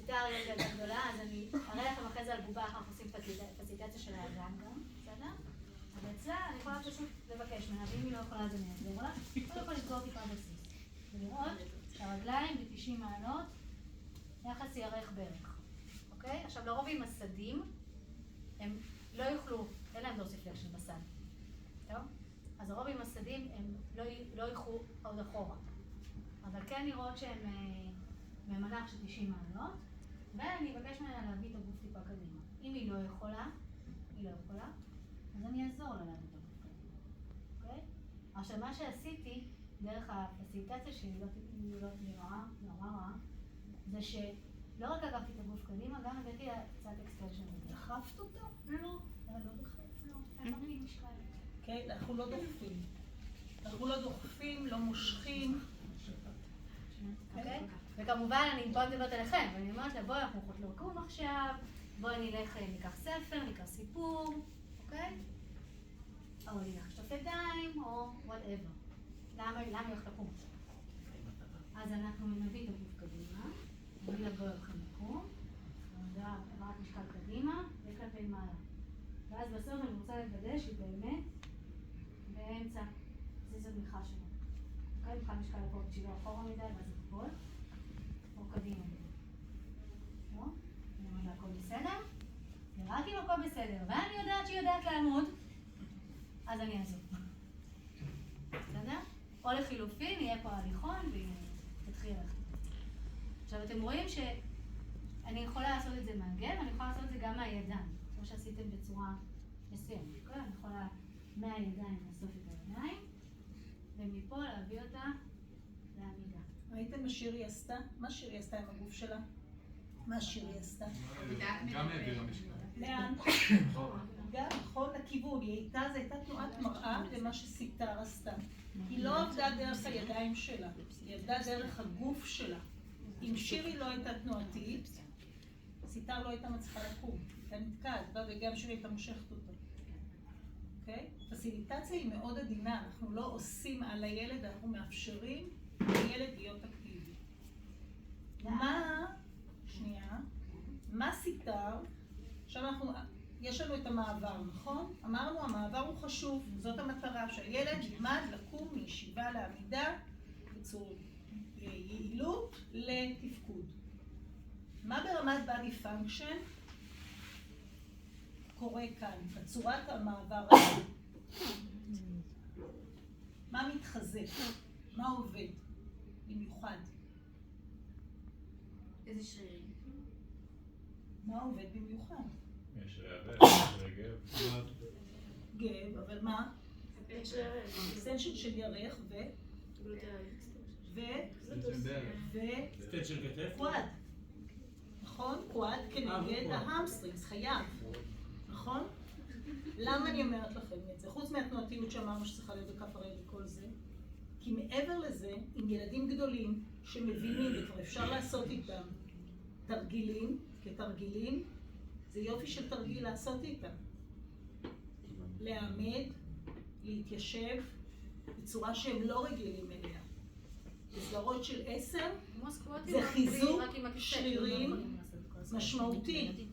סיטה יותר גדולה, אז אני אראה לכם אחרי זה על בובה איך אנחנו עושים פסיליטציה של האדם גם, בסדר? אבל אצלה אני יכולה פשוט לבקש ממנה, ואם היא לא יכולה זה נעזר לה, קודם כל לסגור טיפה בסיס. ולראות שהרגליים ב-90 מעלות, יחס ירך בערך. אוקיי? עכשיו לרוב עם הסדים, הם לא יוכלו, אין להם דורסיפלקשן בסד. טוב? אז לרוב עם הסדים הם לא ילכו עוד אחורה. אבל כן לראות שהם ממנח של 90 מעלות, ואני אבקש ממנה להביא את הגוף טיפה קדימה. אם היא לא יכולה, אז אני אעזור לה להביא את הגוף קדימה. אוקיי? עכשיו מה שעשיתי, דרך הפסיליטציה שהיא לא נראה רעה, זה שלא רק לקחתי את הגוף קדימה, גם הבאתי קצת אקסטנשן. דחפת אותו? לא, אבל לא דחפת. לא, לקחתי משקל. כן, אנחנו לא דוחפים. אנחנו לא דוחפים, לא מושכים. אוקיי? וכמובן אני פה מדברת עליכם, ואני אומרת לה, בואי, אנחנו הולכות לרקום עכשיו, בואי נלך, ניקח ספר, ניקח סיפור, אוקיי? או ניקח שטוף ידיים, או whatever. למה היא הולכת לקום? אז אנחנו נביא את הגוף קדימה, אני לבוא לכם לקום, עברת משקל קדימה וכלפי מעלה. ואז בסוף אני רוצה לוודא שהיא באמת באמצע זיז התמיכה שלו. אוקיי? בכלל משקל לפה כשהיא לא אחורה מדי, ואז היא תפול, או קדימה. לא? אני אומרת לה, הכל בסדר? ורק אם הכל בסדר, ואני יודעת שהיא יודעת לעמוד, אז אני אעזור. בסדר? או לחילופין, יהיה פה הליכון והיא תתחיל ללכת. עכשיו אתם רואים שאני יכולה לעשות את זה מהגב, אני יכולה לעשות את זה גם מהידיים, כמו שעשיתם בצורה מסוימת. אני יכולה מהידיים לאסוף את הידיים, ומפה להביא אותה לעמידה. ראיתם מה שירי עשתה? מה שירי עשתה עם הגוף שלה? מה שירי עשתה? גם העבירה משקל. לאן? גם נכון לכיוון, זו הייתה תנועת מראה למה שסיטר עשתה. היא לא עבדה דרך הידיים שלה, היא עבדה דרך הגוף שלה. אם שירי לא הייתה תנועתית, סיטר לא הייתה מצליחה לקום. הייתה נתקעת בה וגם שירי הייתה מושכת אותו. אוקיי? פסיליטציה היא מאוד עדינה, אנחנו לא עושים על הילד, אנחנו מאפשרים לילד להיות אקטיבי. מה סיטר? עכשיו יש לנו את המעבר, נכון? אמרנו, המעבר הוא חשוב, זאת המטרה, שהילד ילמד לקום מישיבה לעמידה, בצורה יעילות לתפקוד. מה ברמת body function קורה כאן, בצורת המעבר הזה? מה מתחזק? מה עובד? במיוחד. איזה שרירים? מה עובד במיוחד? יש גב. גב, אבל מה? אקסטנשן של ירך של כתף? קוואד. נכון? קוואד כנגד ההמסטרינגס, חייב. נכון? למה אני אומרת לכם את זה? חוץ מהתנועתיות שאמרנו שצריכה להיות בכף הרגל וכל זה, כי מעבר לזה, עם ילדים גדולים שמבינים וכבר אפשר לעשות איתם תרגילים, כתרגילים, זה יופי של תרגיל לעשות איתם. לעמד, להתיישב, בצורה שהם לא רגילים אליה. בסדרות של 10, זה חיזוק שרירים משמעותי.